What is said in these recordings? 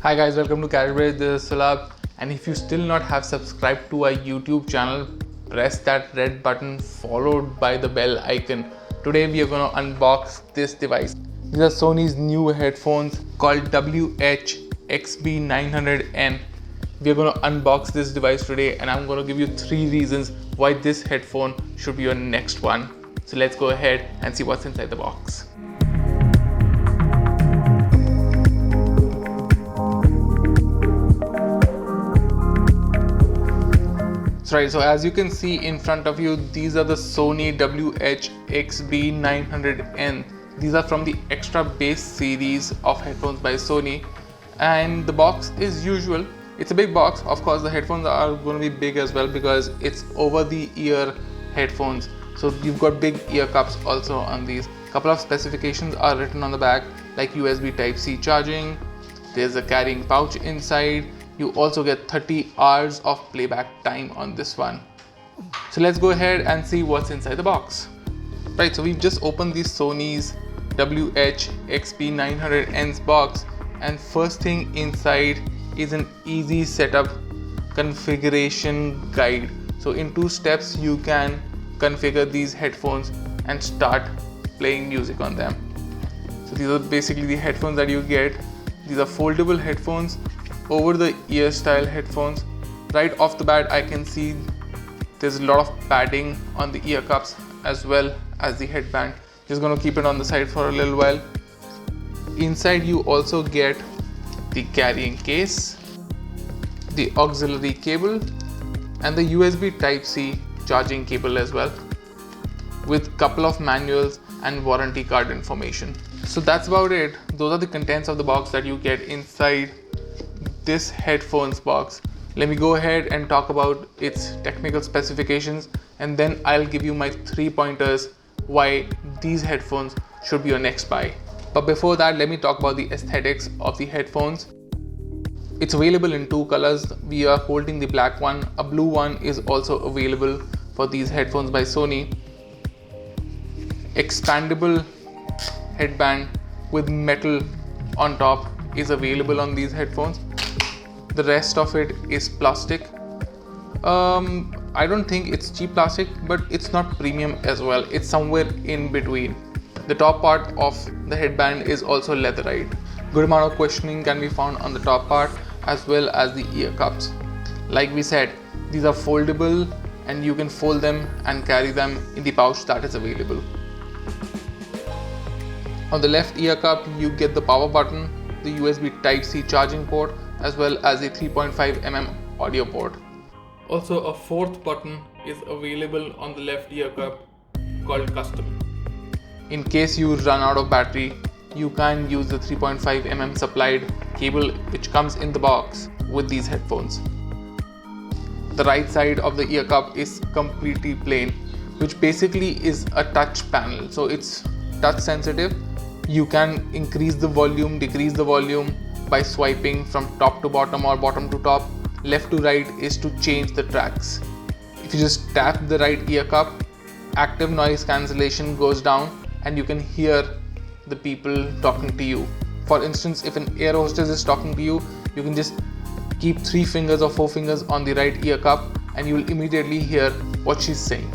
Hi guys, welcome to Gadget Bridge. This is Sulabh, and if you still not have subscribed to our YouTube channel, press that red button followed by the bell icon. Today we are going to unbox this device. These are Sony's new headphones called WH-XB900N. We are going to unbox this device today, and I'm going to give you 3 reasons why this headphone should be your next one. So let's go ahead and see what's inside the box. Right, so as you can see in front of you, these are the Sony WH-XB900N. These are from the Extra Bass series of headphones by Sony, and the box is usual. It's a big box. Of course, the headphones are going to be big as well because it's over the ear headphones. So you've got big ear cups also on these. Couple of specifications are written on the back, like USB Type-C charging. There's a carrying pouch inside. You also get 30 hours of playback time on this one. So let's go ahead and see what's inside the box. Right, so we've just opened the Sony's WH-XB900N's box, and first thing inside is an easy setup configuration guide. So in 2 steps you can configure these headphones and start playing music on them. So these are basically the headphones that you get. These are foldable headphones, over the ear style headphones. Right off the bat I can see there's a lot of padding on the ear cups as well as the headband. Just going to keep it on the side for a little while. Inside you also get the carrying case, the auxiliary cable, and the USB Type-C charging cable as well, with couple of manuals and warranty card information. So that's about it. Those are the contents of the box that you get inside this headphones box. Let me go ahead and talk about its technical specifications, and then I'll give you my 3 pointers why these headphones should be your next buy. But before that, let me talk about the aesthetics of the headphones. It's available in 2 colors. We are holding the black one. A blue one is also available for these headphones by Sony. Expandable headband with metal on top is available on these headphones. The rest of it is plastic. I don't think it's cheap plastic, but it's not premium as well. It's somewhere in between. The top part of the headband is also leatherite. Good amount of cushioning can be found on the top part as well as the ear cups. Like we said, these are foldable and you can fold them and carry them in the pouch that is available. On the left ear cup you get the power button, the USB Type-C charging port, as well as a 3.5mm audio port. Also, a 4th button is available on the left ear cup called custom. In case you run out of battery, you can use the 3.5mm supplied cable which comes in the box with these headphones. The right side of the ear cup is completely plain, which basically is a touch panel. So it's touch sensitive. You can increase the volume, decrease the volume by swiping from top to bottom or bottom to top. Left to right is to change the tracks. If you just tap the right ear cup, active noise cancellation goes down and you can hear the people talking to you. For instance, if an air hostess is talking to you, you can just keep 3 fingers or 4 fingers on the right ear cup and you will immediately hear what she's saying.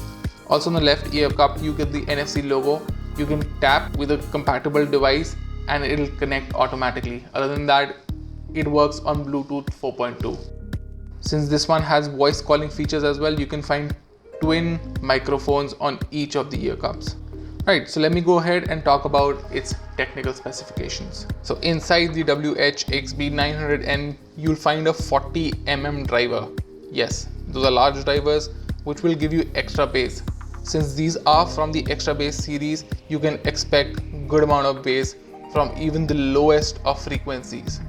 Also on the left ear cup you get the NFC logo. You can tap with a compatible device and it will connect automatically. Other than that, it works on Bluetooth 4.2. Since this one has voice calling features as well, you can find twin microphones on each of the ear cups. Right, so let me go ahead and talk about its technical specifications. So inside the WH-XB900N, you'll find a 40mm driver. Yes, those are large drivers which will give you extra bass. Since these are from the Extra Bass series, you can expect good amount of bass from even the lowest of frequencies.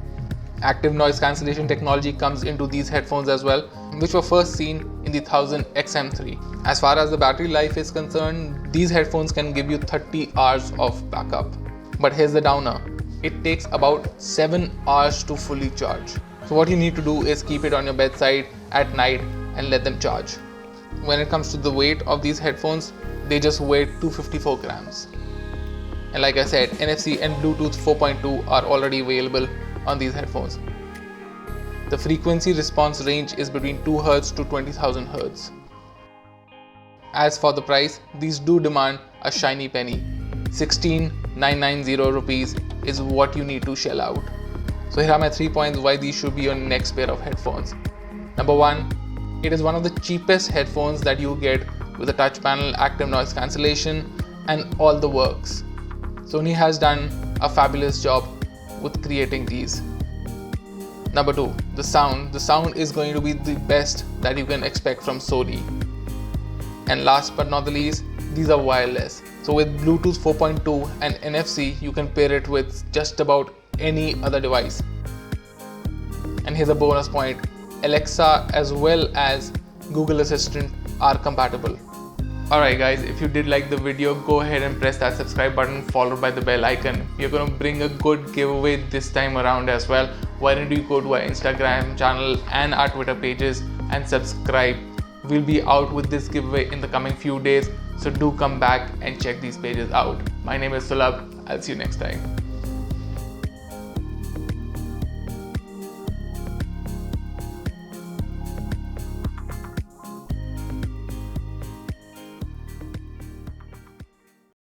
Active noise cancellation technology comes into these headphones as well, which were first seen in the 1000 XM3. As far as the battery life is concerned, these headphones can give you 30 hours of backup. But here's the downer. It takes about 7 hours to fully charge. So what you need to do is keep it on your bedside at night and let them charge. When it comes to the weight of these headphones, they just weigh 254 grams. And like I said, NFC and Bluetooth 4.2 are already available on these headphones. The frequency response range is between 2 Hz to 20,000 Hz. As for the price, these do demand a shiny penny. 16,990 rupees is what you need to shell out. So here are my 3 points why these should be your next pair of headphones. Number 1, it is one of the cheapest headphones that you get with a touch panel, active noise cancellation and all the works. Sony has done a fabulous job with creating these. Number 2, the sound. The sound is going to be the best that you can expect from Sony. And last but not the least, these are wireless. So with Bluetooth 4.2 and NFC, you can pair it with just about any other device. And here's a bonus point, Alexa as well as Google Assistant are compatible. Alright guys, if you did like the video, go ahead and press that subscribe button followed by the bell icon. We're gonna bring a good giveaway this time around as well. Why don't you go to our Instagram channel and our Twitter pages and subscribe. We'll be out with this giveaway in the coming few days, so do come back and check these pages out. My name is Sulabh. I'll see you next time.